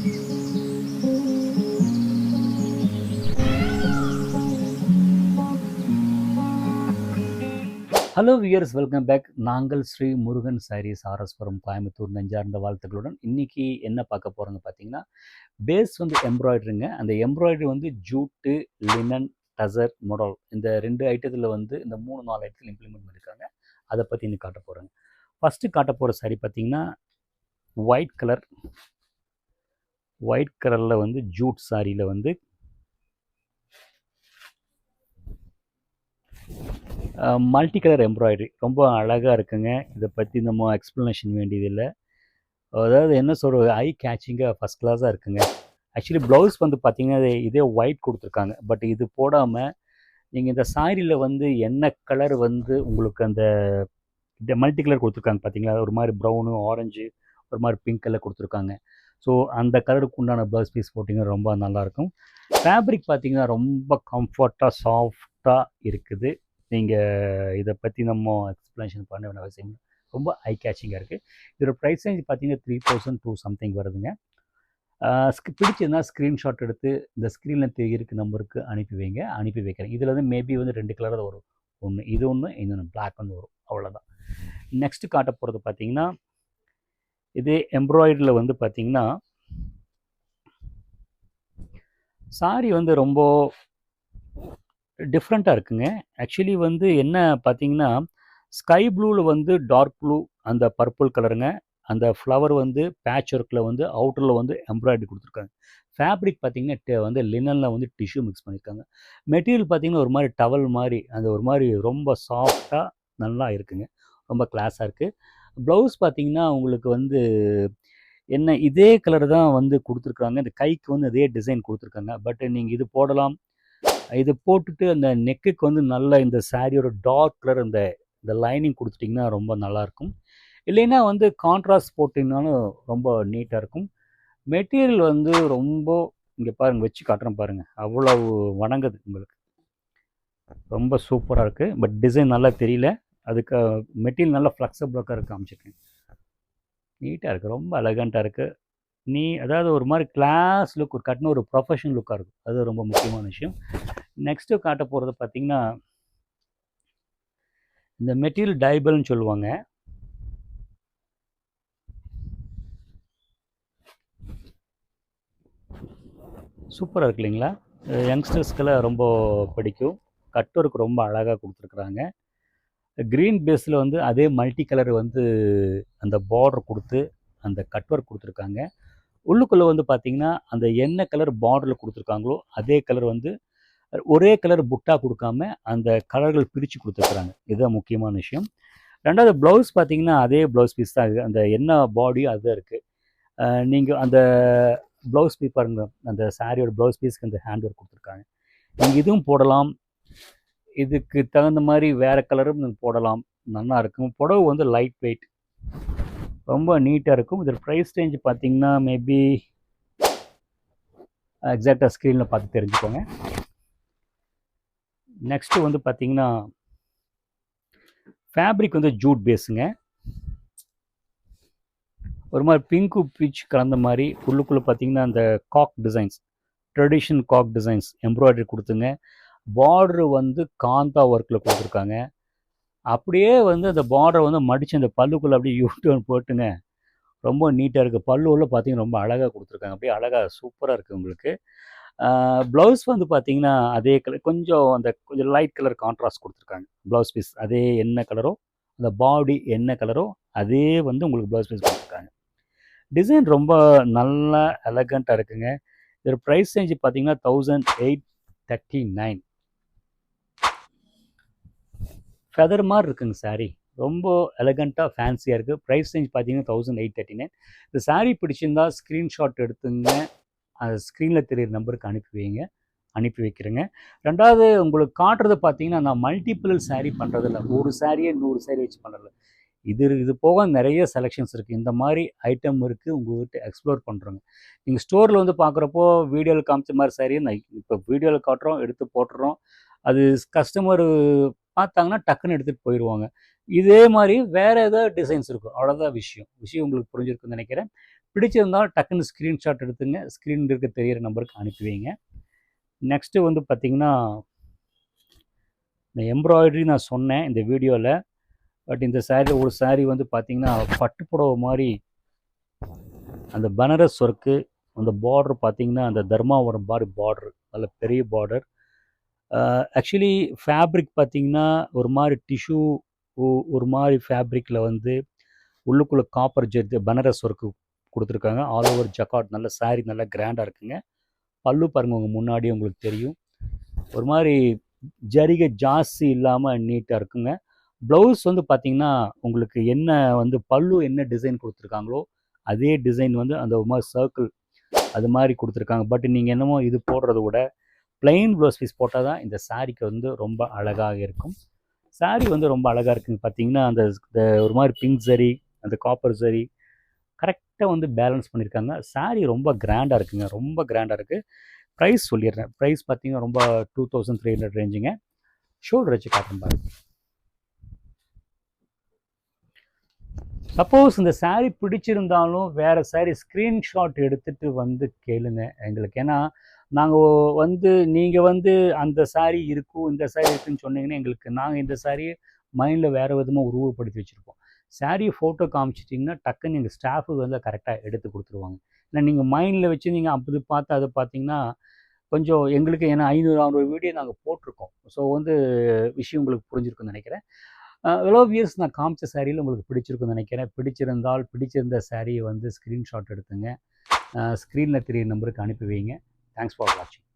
Hello wears, welcome back. நாங்கள் ஸ்ரீ முருகன் சாரீஸ் ஆர்எஸ்புரம் கோயம்புத்தூர் நெஞ்சார்ந்த வாழ்த்துக்களுடன் இன்றைக்கி என்ன பார்க்க போகிறோங்க பார்த்தீங்கன்னா, பேஸ் வந்து எம்ப்ராய்டரிங்க. அந்த எம்ப்ராய்டரி வந்து ஜூட்டு, லினன், டசர், மொடல் இந்த 2 ஐட்டத்தில் வந்து இந்த 3-4 ஐட்டத்தில் இம்ப்ளிமெண்ட் பண்ணியிருக்காங்க. அதை பற்றி இன்னைக்கு காட்ட போகிறேங்க. ஃபஸ்ட்டு காட்ட போகிற சாரீ பார்த்தீங்கன்னா ஒயிட் கலரில் வந்து ஜூட் சாரியில் வந்து மல்டி கலர் எம்ப்ராய்டரி ரொம்ப அழகாக இருக்குங்க. இதை பற்றி நம்ம எக்ஸ்ப்ளனேஷன் வேண்டியதில்லை. அதாவது என்ன சொல்கிறது, ஐ கேட்சிங்காக ஃபஸ்ட் கிளாஸாக இருக்குங்க. ஆக்சுவலி ப்ளவுஸ் வந்து பார்த்திங்கன்னா இதே ஒயிட் கொடுத்துருக்காங்க. பட் இது போடாமல் நீங்கள் இந்த சாரியில் வந்து என்ன கலர் வந்து உங்களுக்கு அந்த மல்டி கலர் கொடுத்துருக்காங்க பார்த்தீங்களா, ஒரு மாதிரி ப்ரௌனு, ஆரஞ்சு, ஒரு மாதிரி பிங்க் கலர் கொடுத்துருக்காங்க. ஸோ அந்த கலருக்கு உண்டான ப்ளவுஸ் பீஸ் போட்டிங்கன்னா ரொம்ப நல்லாயிருக்கும். ஃபேப்ரிக் பார்த்திங்கன்னா ரொம்ப கம்ஃபர்ட்டாக சாஃப்டாக இருக்குது. நீங்கள் இதை பற்றி நம்ம எக்ஸ்ப்ளனேஷன் பண்ண வேண்டிய அவசியம் இல்லை. ரொம்ப ஐ கேச்சிங்காக இருக்குது. இதோட ப்ரைஸ் ரேஞ்ச் பார்த்தீங்கன்னா 3002 சம்திங் வருதுங்க. பிடிச்சதுன்னா ஸ்க்ரீன்ஷாட் எடுத்து இந்த ஸ்க்ரீனில் தெரிகிற நம்பருக்கு அனுப்பி வைக்கிறேன். இதில் வந்து மேபி வந்து 2 கலர் தான் வரும். ஒன்று இது ஒன்று, இன்னொன்று பிளாக் ஒன்று வரும், அவ்வளோதான். நெக்ஸ்ட்டு காட்ட போகிறது பார்த்தீங்கன்னா இதே எம்ப்ராய்டரியில் வந்து பார்த்திங்கன்னா சாரி வந்து ரொம்ப டிஃப்ரெண்ட்டாக இருக்குங்க. ஆக்சுவலி வந்து என்ன பார்த்தீங்கன்னா, ஸ்கை ப்ளூவில் வந்து டார்க் ப்ளூ, அந்த பர்பிள் கலருங்க. அந்த ஃப்ளவர் வந்து பேட்ச் ஒர்க்கில் வந்து அவுட்டரில் வந்து எம்ப்ராய்டரி கொடுத்துருக்காங்க. ஃபேப்ரிக் பார்த்திங்கன்னா வந்து லினனில் வந்து டிஷ்யூ மிக்ஸ் பண்ணியிருக்காங்க. மெட்டீரியல் பார்த்திங்கன்னா ஒரு மாதிரி டவல் மாதிரி, அந்த ஒரு மாதிரி ரொம்ப சாஃப்டாக நல்லா இருக்குங்க. ரொம்ப கிளாஸாக இருக்குது. ப்ளவுஸ் பார்த்திங்கன்னா உங்களுக்கு வந்து என்ன இதே கலர் தான் வந்து கொடுத்துருக்காங்க. இந்த கைக்கு வந்து அதே டிசைன் கொடுத்துருக்காங்க. பட் நீங்கள் இது போடலாம். இது போட்டுட்டு அந்த நெக்குக்கு வந்து நல்லா இந்த சாரியோட டார்க் கலர் இந்த லைனிங் கொடுத்துட்டிங்கன்னா ரொம்ப நல்லாயிருக்கும். இல்லைன்னா வந்து கான்ட்ராஸ்ட் போட்டிங்கனாலும் ரொம்ப நீட்டாக இருக்கும். மெட்டீரியல் வந்து ரொம்ப இங்கே பாருங்கள், வச்சு காட்டுறேன் பாருங்கள், அவ்வளவு வணங்குது உங்களுக்கு. ரொம்ப சூப்பராக இருக்குது. பட் டிசைன் நல்லா தெரியல. அதுக்கு மெட்டீரியல் நல்லா ஃப்ளெக்சிபிளாக இருக்குது, காமிச்சிருக்கேன். நீட்டாக இருக்குது, ரொம்ப எலகண்ட்டாக இருக்குது. அதாவது ஒரு மாதிரி கிளாஸ் லுக், ஒரு கட்டின ஒரு ப்ரொஃபஷனல் லுக்காக இருக்கும். அது ரொம்ப முக்கியமான விஷயம். நெக்ஸ்ட்டு காட்ட போகிறது பார்த்திங்கன்னா இந்த மெட்டீரியல் டைபல்னு சொல்லுவாங்க. சூப்பராக இருக்கு இல்லைங்களா? யங்ஸ்டர்ஸ்க்கெல்லாம் ரொம்ப பிடிக்கும். கட் ஒர்க் ரொம்ப அழகாக கொடுத்துருக்குறாங்க. க்ரீன் பேஸில் வந்து அதே மல்டி கலர் வந்து அந்த பார்டர் கொடுத்து அந்த கட் ஒர்க் கொடுத்துருக்காங்க. உள்ளுக்குள்ளே வந்து பார்த்திங்கன்னா அந்த என்ன கலர் பார்டரில் கொடுத்துருக்காங்களோ அதே கலர் வந்து ஒரே கலர் புட்டா கொடுக்காம அந்த கலர்கள் பிரித்து கொடுத்துருக்குறாங்க. இதுதான் முக்கியமான விஷயம். ரெண்டாவது ப்ளவுஸ் பார்த்திங்கன்னா அதே ப்ளவுஸ் பீஸ் தான். அந்த என்ன பாடியோ அதுதான் இருக்குது. நீங்கள் அந்த ப்ளவுஸ் பீஸ் பாருங்கள், அந்த சாரியோட ப்ளவுஸ் பீஸ்க்கு அந்த ஹேண்ட் ஒர்க் கொடுத்துருக்காங்க. நீங்கள் இதுவும் போடலாம், இதுக்கு தகுந்த மாதிரி வேறு கலரும் நீங்கள் போடலாம், நல்லா இருக்கும். புடவை வந்து லைட் வெயிட், ரொம்ப நீட்டாக இருக்கும். இதில் ப்ரைஸ் ரேஞ்ச் பார்த்திங்கன்னா மேபி எக்ஸாக்டாக ஸ்க்ரீனில் பார்த்து தெரிஞ்சுக்கோங்க. நெக்ஸ்ட்டு வந்து பார்த்திங்கன்னா ஃபேப்ரிக் வந்து ஜூட் பேஸுங்க. ஒரு மாதிரி பிங்க்கு பீச் கலந்த மாதிரி உள்ளுக்குள்ளே பார்த்திங்கன்னா அந்த காக் டிசைன்ஸ், ட்ரெடிஷ்னல் காக் டிசைன்ஸ் எம்ப்ராய்டரி கொடுத்துங்க. பார்ட்ரு வந்து காந்தா ஒர்க்கில் கொடுத்துருக்காங்க. அப்படியே வந்து அந்த பார்டரை வந்து மடித்து அந்த பல்லுக்குள்ளே அப்படியே யூட்டர்ன் போட்டுங்க, ரொம்ப நீட்டாக இருக்குது. பல்லுவில் பார்த்திங்கன்னா ரொம்ப அழகாக கொடுத்துருக்காங்க. அப்படியே அழகாக சூப்பராக இருக்குது உங்களுக்கு. ப்ளவுஸ் வந்து பார்த்திங்கன்னா அதே கலர், கொஞ்சம் லைட் கலர் கான்ட்ராஸ்ட் கொடுத்துருக்காங்க. ப்ளவுஸ் பீஸ் அதே என்ன கலரோ, அந்த பாடி என்ன கலரோ அதே வந்து உங்களுக்கு ப்ளவுஸ் பீஸ் கொடுத்துருக்காங்க. டிசைன் ரொம்ப நல்லா எலகண்ட்டாக இருக்குங்க. இதோட ப்ரைஸ் ரேஞ்சு பார்த்திங்கன்னா 1839. ஃபெதர் மாதிரி இருக்குங்க சாரீ. ரொம்ப எலகண்ட்டாக ஃபேன்சியாக இருக்குது. ப்ரைஸ் ரேஞ்ச் பார்த்திங்கன்னா 1839. இந்த சாரீ பிடிச்சிருந்தா ஸ்க்ரீன்ஷாட் எடுத்துங்க, அது ஸ்க்ரீனில் தெரியிற நம்பருக்கு அனுப்பி வைக்கிறேங்க. ரெண்டாவது உங்களுக்கு காட்டுறது பார்த்திங்கன்னா நான் மல்டிபிள் சாரீ பண்ணுறதில்ல. ஒரு சாரியே 100 சாரீ வச்சு பண்ணுறதில்ல. இது போக நிறைய செலெக்ஷன்ஸ் இருக்குது. இந்த மாதிரி ஐட்டம் இருக்குது, உங்கள்கிட்ட எக்ஸ்ப்ளோர் பண்ணுறோங்க. நீங்கள் ஸ்டோரில் வந்து பார்க்குறப்போ வீடியோவில் காமிச்ச மாதிரி சாரியை நான் இப்போ வீடியோவில் காட்டுறோம், எடுத்து போட்டுறோம். அது கஸ்டமர் பார்த்தாங்கன்னா டக்குன்னு எடுத்துகிட்டு போயிடுவாங்க. இதே மாதிரி வேறு ஏதாவது டிசைன்ஸ் இருக்கும், அவ்வளோதான் விஷயம் உங்களுக்கு புரிஞ்சிருக்குன்னு நினைக்கிறேன். பிடிச்சிருந்தால் டக்குன்னு ஸ்க்ரீன்ஷாட் எடுத்துங்க, ஸ்க்ரீன் இருக்க தெரியிற நம்பருக்கு அனுப்பி வைங்க. நெக்ஸ்ட்டு வந்து பார்த்திங்கன்னா, இந்த எம்ப்ராய்டரி நான் சொன்னேன் இந்த வீடியோவில். பட் இந்த சாரீ ஒரு சாரீ வந்து பார்த்திங்கன்னா பட்டு புடவை மாதிரி அந்த பனாரஸ் ஒர்க்கு, அந்த பார்டர் பார்த்திங்கன்னா அந்த தர்மாவரம் மாதிரி பார்டர், நல்ல பெரிய பார்டர். ஆக்சுவலி ஃபேப்ரிக் பார்த்திங்கன்னா ஒரு மாதிரி டிஷ்யூ ஒரு மாதிரி ஃபேப்ரிக்கில் வந்து உள்ளுக்குள்ளே காப்பர் ஜெட் பனாரஸ் ஒர்க்கு கொடுத்துருக்காங்க. ஆல் ஓவர் ஜக்கார்ட், நல்ல சாரீ நல்லா கிராண்டாக இருக்குங்க. பல்லு பாருங்கள் உங்கள் முன்னாடி உங்களுக்கு தெரியும். ஒரு மாதிரி ஜரிகை ஜாஸ்தி இல்லாமல் நீட்டாக இருக்குங்க. ப்ளவுஸ் வந்து பார்த்திங்கன்னா உங்களுக்கு என்ன வந்து பல்லு என்ன டிசைன் கொடுத்துருக்காங்களோ அதே டிசைன் வந்து அந்த ஒரு மாதிரி சர்க்கிள் அது மாதிரி கொடுத்துருக்காங்க. பட் நீங்கள் என்னமோ இது போடுறத விட பிளெயின் ப்ளவுஸ் பீஸ் போட்டால் தான் இந்த சாரீக்கு வந்து ரொம்ப அழகாக இருக்கும். சாரீ வந்து ரொம்ப அழகாக இருக்குங்க. பார்த்தீங்கன்னா அந்த ஒரு மாதிரி பிங்க் சரி, அந்த காப்பர் சரி கரெக்டாக வந்து பேலன்ஸ் பண்ணியிருக்காங்க. சாரீ ரொம்ப கிராண்டாக இருக்குங்க, ரொம்ப கிராண்டாக இருக்குது. ப்ரைஸ் சொல்லிடுறேன். ப்ரைஸ் பார்த்தீங்கன்னா ரொம்ப 2300 ரேஞ்சுங்க. ஷோல்டர் வச்சு காட்டுறேன் பாருங்க. சப்போஸ் இந்த சாரீ பிடிச்சிருந்தாலும் வேறு சாரீ ஸ்க்ரீன்ஷாட் எடுத்துகிட்டு வந்து கேளுங்க எங்களுக்கு. ஏன்னா நாங்கள் வந்து நீங்கள் வந்து அந்த சாரீ இருக்கும் இந்த சாரீ இருக்குதுன்னு சொன்னீங்கன்னா எங்களுக்கு நாங்கள் இந்த சாரியை மைண்டில் வேறு விதமாக உருவப்படுத்தி வச்சுருப்போம். சாரீ ஃபோட்டோ காமிச்சிட்டிங்கன்னா டக்குன்னு எங்கள் ஸ்டாஃபுக்கு வந்து கரெக்டாக எடுத்து கொடுத்துருவாங்க. ஏன்னா நீங்கள் மைண்டில் வச்சு நீங்கள் அப்படி பார்த்து அதை பார்த்தீங்கன்னா கொஞ்சம் எங்களுக்கு, ஏன்னா 500 வீடியோ நாங்கள் போட்டிருக்கோம். ஸோ வந்து விஷயம் உங்களுக்கு புரிஞ்சிருக்குன்னு நினைக்கிறேன். எவ்வளோ வியர்ஸ் நான் காமிச்ச சாரியில் உங்களுக்கு பிடிச்சிருக்குன்னு நினைக்கிறேன். பிடிச்சிருந்தால் பிடிச்சிருந்த சாரியை வந்து ஸ்க்ரீன்ஷாட் எடுத்துங்க, ஸ்க்ரீனில் தெரிய நம்பருக்கு அனுப்பி வைங்க. தேங்க்ஸ் ஃபார் வாட்சிங்.